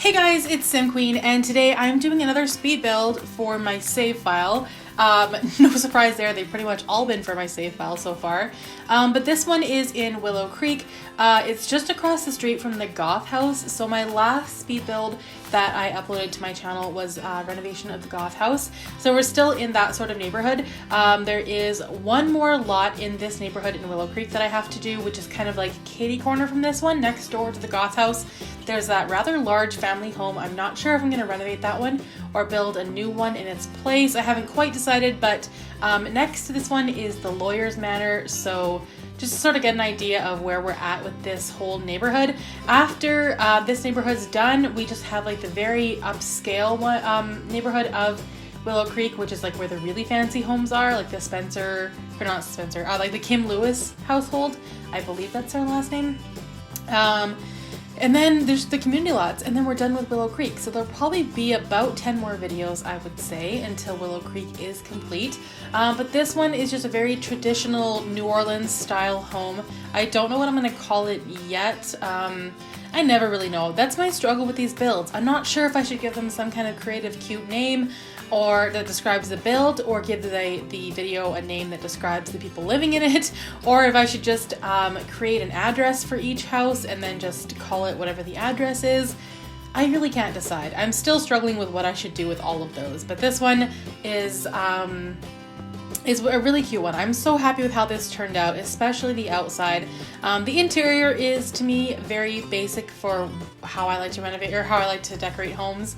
Hey guys, it's Sim Queen, and today I'm doing another speed build for my save file. No surprise there, they've pretty much all been for my save file so far. But this one is in Willow Creek. It's just across the street from the Goth house. So my last speed build that I uploaded to my channel was renovation of the Goth house. So we're still in that sort of neighborhood. There is one more lot in this neighborhood in Willow Creek that I have to do, which is kind of like kitty corner from this one, next door to the Goth house. There's that rather large family home. I'm not sure if I'm going to renovate that one or build a new one in its place. I haven't quite decided, but next to this one is the Lawyer's Manor. So just to sort of get an idea of where we're at with this whole neighborhood. After this neighborhood's done, we just have like the very upscale one, neighborhood of Willow Creek, which is like where the really fancy homes are, like the Spencer, or not Spencer, like the Kim Lewis household. I believe that's her last name. And then there's the community lots, and then we're done with Willow Creek. So there'll probably be about 10 more videos, I would say, until Willow Creek is complete. But this one is just a very traditional New Orleans style home. I don't know what I'm going to call it yet. I never really know. That's my struggle with these builds. I'm not sure if I should give them some kind of creative, cute name or that describes the build, or give the video a name that describes the people living in it, or if I should just create an address for each house and then just call it whatever the address is. I really can't decide. I'm still struggling with what I should do with all of those, but this one is a really cute one. I'm so happy with how this turned out, especially the outside. The interior is, to me, very basic for how I like to renovate or how I like to decorate homes.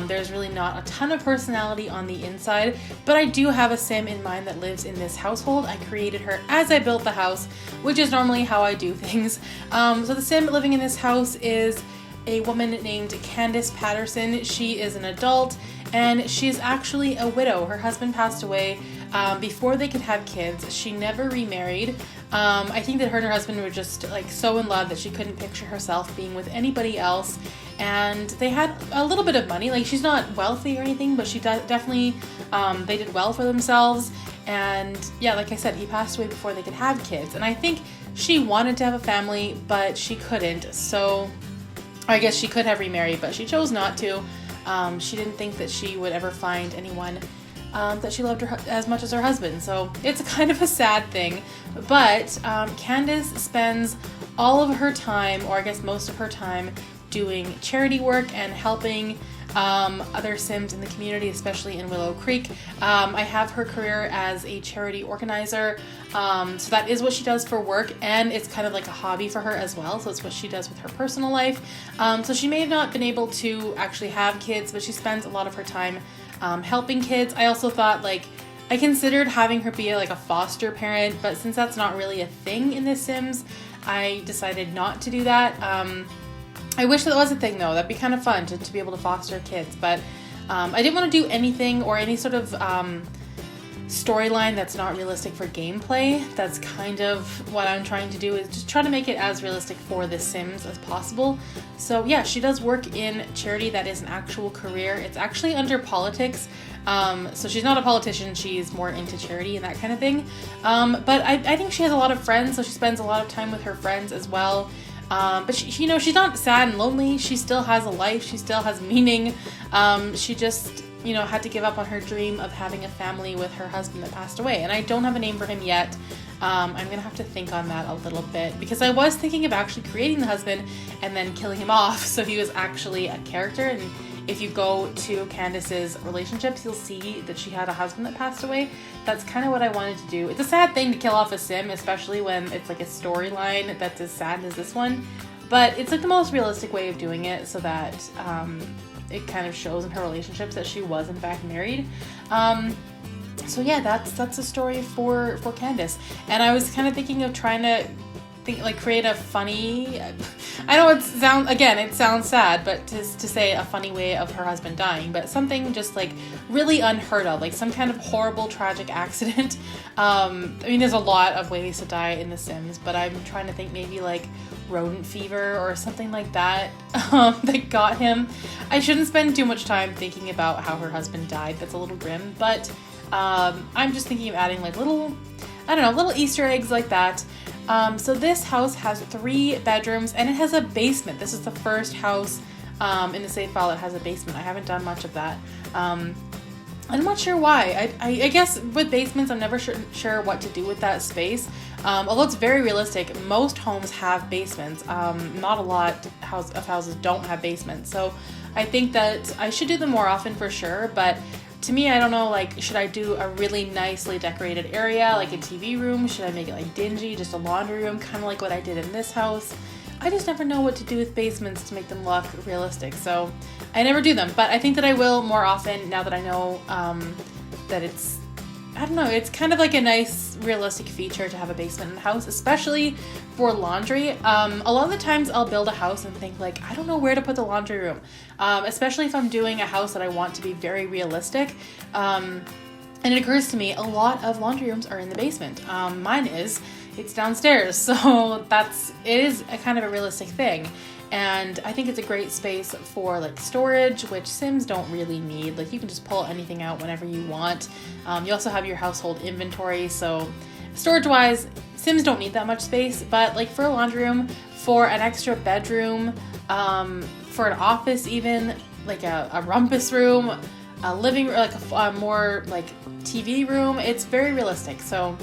There's really not a ton of personality on the inside, but I do have a sim in mind that lives in this household. I created her as I built the house, which is normally how I do things. So the sim living in this house is a woman named Candace Patterson. She is an adult, and she's actually a widow. Her husband passed away before they could have kids. She never remarried. I think that her and her husband were just like so in love that she couldn't picture herself being with anybody else. And they had a little bit of money. Like, she's not wealthy or anything, but she definitely, they did well for themselves. And yeah, like I said, he passed away before they could have kids. And I think she wanted to have a family, but she couldn't. So I guess she could have remarried, but she chose not to. She didn't think that she would ever find anyone that she loved as much as her husband. So it's kind of a sad thing. But Candace spends all of her time, or I guess most of her time, doing charity work and helping other Sims in the community, especially in Willow Creek. I have her career as a charity organizer. So that is what she does for work, and it's kind of like a hobby for her as well. So it's what she does with her personal life. So she may have not been able to actually have kids, but she spends a lot of her time helping kids. I also thought, like, I considered having her be like a foster parent, but since that's not really a thing in The Sims, I decided not to do that. I wish that was a thing though. That'd be kind of fun to be able to foster kids, but I didn't want to do anything or any sort of storyline that's not realistic for gameplay. That's kind of what I'm trying to do, is just try to make it as realistic for The Sims as possible. So yeah, she does work in charity. That is an actual career. It's actually under politics. So she's not a politician, she's more into charity and that kind of thing. But I think she has a lot of friends, so she spends a lot of time with her friends as well. But she, she's not sad and lonely. She still has a life. She still has meaning. She just, had to give up on her dream of having a family with her husband that passed away. And I don't have a name for him yet. I'm going to have to think on that a little bit, because I was thinking of actually creating the husband and then killing him off so he was actually a character. And if you go to Candace's relationships, you'll see that she had a husband that passed away. That's kind of what I wanted to do. It's a sad thing to kill off a sim, especially when it's like a storyline that's as sad as this one. But it's like the most realistic way of doing it, so that it kind of shows in her relationships that she was in fact married. So yeah, that's a story for Candace. And I was kind of thinking of trying to create a funny, I know it sounds sad, but to say a funny way of her husband dying, but something just like really unheard of, like some kind of horrible tragic accident. There's a lot of ways to die in The Sims, but I'm trying to think maybe like rodent fever or something like that that got him. I shouldn't spend too much time thinking about how her husband died. That's a little grim, but I'm just thinking of adding like little Easter eggs like that. So this house has 3 bedrooms and it has a basement. This is the first house in the save file that has a basement. I haven't done much of that. I'm not sure why. I guess with basements, I'm never sure what to do with that space. Although it's very realistic, most homes have basements. Not a lot of houses don't have basements. So I think that I should do them more often for sure. But to me, I don't know, like, should I do a really nicely decorated area, like a TV room? Should I make it like dingy, just a laundry room, kind of like what I did in this house? I just never know what to do with basements to make them look realistic, so I never do them. But I think that I will more often now that I know that it's, I don't know, it's kind of like a nice realistic feature to have a basement in the house, especially for laundry. A lot of the times I'll build a house and think like, I don't know where to put the laundry room, especially if I'm doing a house that I want to be very realistic. And it occurs to me a lot of laundry rooms are in the basement. Mine is. It's downstairs, so it is a kind of a realistic thing, and I think it's a great space for like storage, which Sims don't really need. Like, you can just pull anything out whenever you want. You also have your household inventory, so storage wise, Sims don't need that much space. But like for a laundry room, for an extra bedroom, for an office, even like a rumpus room, a living room, like a more like TV room, it's very realistic. So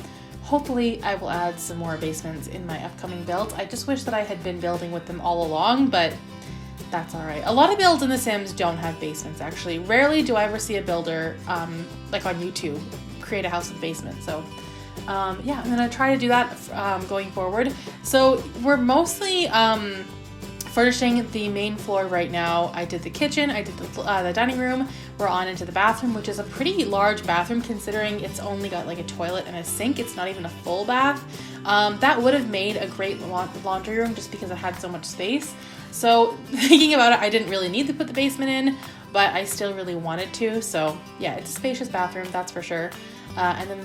hopefully I will add some more basements in my upcoming builds. I just wish that I had been building with them all along, but that's all right. A lot of builds in The Sims don't have basements, actually. Rarely do I ever see a builder, like on YouTube, create a house with a basement. So yeah, I'm gonna try to do that going forward. So we're mostly furnishing the main floor right now. I did the kitchen, I did the dining room. We're on into the bathroom, which is a pretty large bathroom considering it's only got like a toilet and a sink. It's not even a full bath. That would have made a great laundry room just because it had so much space. So thinking about it, I didn't really need to put the basement in, but I still really wanted to. So yeah, it's a spacious bathroom, that's for sure. And then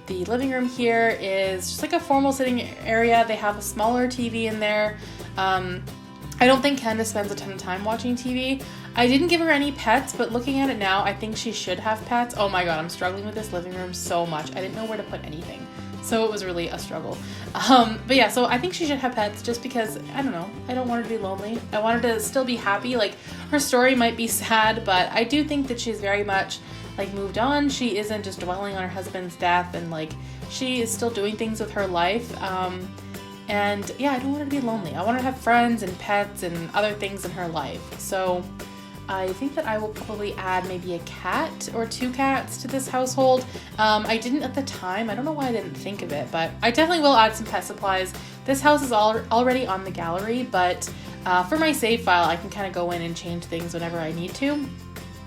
the living room here is just like a formal sitting area. They have a smaller TV in there. I don't think Candace spends a ton of time watching TV. I didn't give her any pets, but looking at it now, I think she should have pets. Oh my god, I'm struggling with this living room so much. I didn't know where to put anything. So it was really a struggle. But yeah, so I think she should have pets just because, I don't know, I don't want her to be lonely. I want her to still be happy. Like, her story might be sad, but I do think that she's very much like moved on. She isn't just dwelling on her husband's death, and like she is still doing things with her life. And yeah, I don't want her to be lonely. I want her to have friends and pets and other things in her life. So I think that I will probably add maybe a cat or 2 cats to this household. I didn't at the time. I don't know why I didn't think of it, but I definitely will add some pet supplies. This house is already on the gallery, but for my save file, I can kind of go in and change things whenever I need to.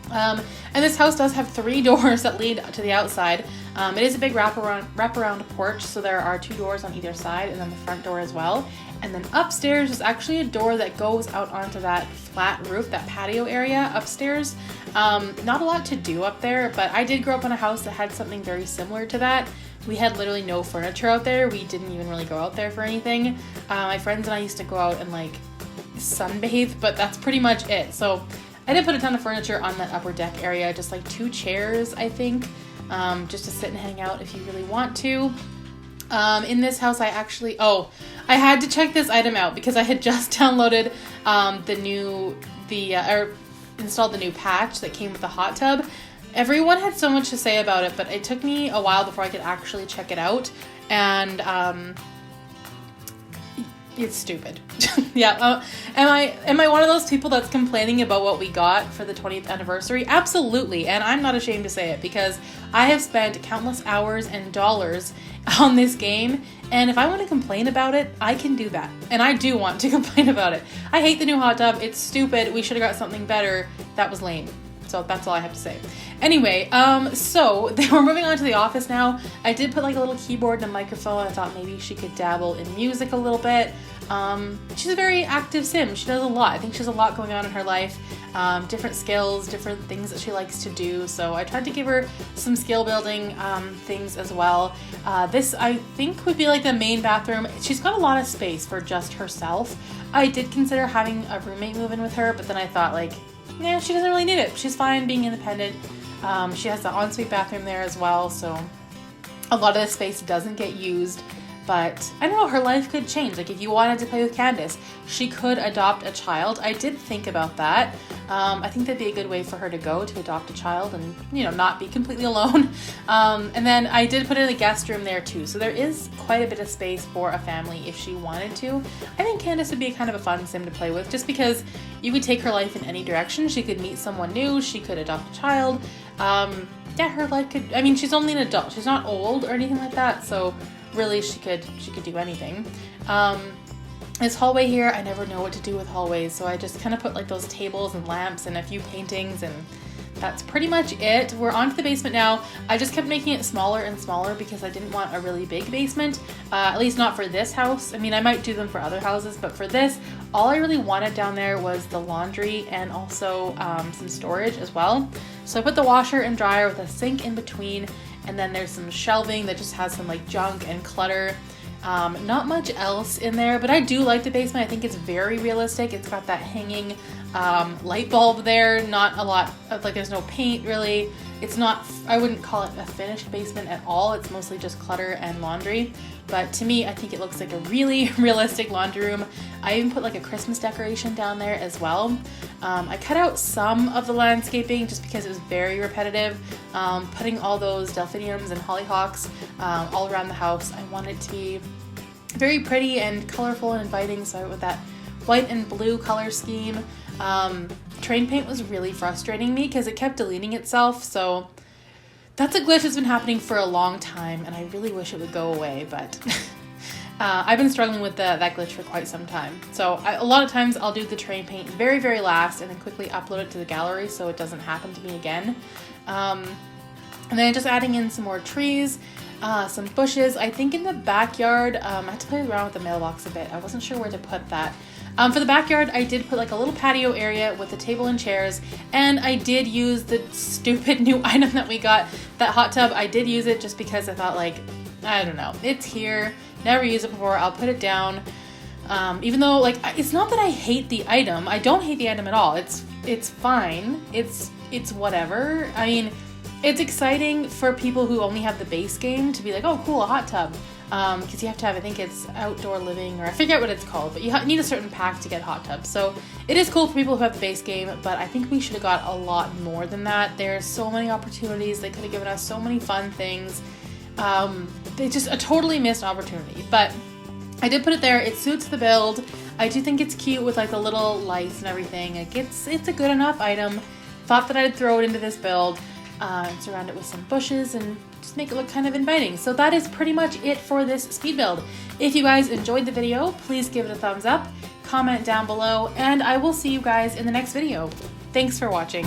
And this house does have 3 doors that lead to the outside. It is a big wraparound porch, so there are 2 doors on either side, and then the front door as well. And then upstairs is actually a door that goes out onto that flat roof, that patio area upstairs. Not a lot to do up there, but I did grow up in a house that had something very similar to that. We had literally no furniture out there. We didn't even really go out there for anything. My friends and I used to go out and like sunbathe, but that's pretty much it. So I did put a ton of furniture on that upper deck area, just like 2 chairs, I think, just to sit and hang out if you really want to. In this house, I had to check this item out because I had just downloaded installed the new patch that came with the hot tub. Everyone had so much to say about it, but it took me a while before I could actually check it out, and it's stupid. Yeah. Am I one of those people that's complaining about what we got for the 20th anniversary? Absolutely. And I'm not ashamed to say it because I have spent countless hours and dollars on this game. And if I want to complain about it, I can do that. And I do want to complain about it. I hate the new hot tub. It's stupid. We should have got something better. That was lame. So that's all I have to say. Anyway, so we're moving on to the office now. I did put like a little keyboard and a microphone. I thought maybe she could dabble in music a little bit. She's a very active sim. She does a lot. I think she has a lot going on in her life. Different skills, different things that she likes to do. So I tried to give her some skill building things as well. This I think would be like the main bathroom. She's got a lot of space for just herself. I did consider having a roommate move in with her, but then I thought like, yeah, she doesn't really need it. She's fine being independent. She has the ensuite bathroom there as well, so a lot of the space doesn't get used. But I don't know, her life could change. Like if you wanted to play with Candace, she could adopt a child. I did think about that. I think that'd be a good way for her to go, to adopt a child and, you know, not be completely alone. And then I did put in a guest room there too. So there is quite a bit of space for a family if she wanted to. I think Candace would be kind of a fun sim to play with just because you could take her life in any direction. She could meet someone new. She could adopt a child. Yeah, her life could, I mean, she's only an adult. She's not old or anything like that. So really she could do anything. This hallway here, I never know what to do with hallways, so I just kind of put like those tables and lamps and a few paintings, and that's pretty much it. We're on to the basement now. I just kept making it smaller and smaller because I didn't want a really big basement, at least not for this house. I mean, I might do them for other houses, but for this, all I really wanted down there was the laundry and also some storage as well. So I put the washer and dryer with a sink in between, and then there's some shelving that just has some like junk and clutter. Not much else in there, but I do like the basement. I think it's very realistic. It's got that hanging light bulb there. Not a lot of, like, there's no paint really. It's not, I wouldn't call it a finished basement at all. It's mostly just clutter and laundry. But to me, I think it looks like a really realistic laundry room. I even put like a Christmas decoration down there as well. I cut out some of the landscaping just because it was very repetitive. Putting all those delphiniums and hollyhocks all around the house. I want it to be very pretty and colorful and inviting, so I went with that white and blue color scheme. Train paint was really frustrating me because it kept deleting itself, so that's a glitch that's been happening for a long time, and I really wish it would go away, but I've been struggling with that glitch for quite some time. So a lot of times I'll do the train paint very, very last and then quickly upload it to the gallery so it doesn't happen to me again. And then just adding in some more trees, some bushes. I think in the backyard, I had to play around with the mailbox a bit. I wasn't sure where to put that. For the backyard, I did put like a little patio area with a table and chairs, and I did use the stupid new item that we got, that hot tub. I did use it just because I thought, like, I don't know, it's here, never used it before, I'll put it down. Even though, like, it's not that I hate the item. I don't hate the item at all. It's fine. It's whatever. I mean, it's exciting for people who only have the base game to be like, oh, cool, a hot tub. Because you have to have, I think it's outdoor living, or I forget what it's called, but you need a certain pack to get hot tubs. So it is cool for people who have the base game, but I think we should have got a lot more than that. There's so many opportunities. They could have given us so many fun things. They just a totally missed opportunity, but I did put it there. It suits the build. I do think it's cute with like the little lights and everything. Like it's a good enough item. Thought that I'd throw it into this build, and surround it with some bushes and just make it look kind of inviting. So that is pretty much it for this speed build. If you guys enjoyed the video, please give it a thumbs up, comment down below, and I will see you guys in the next video. Thanks for watching.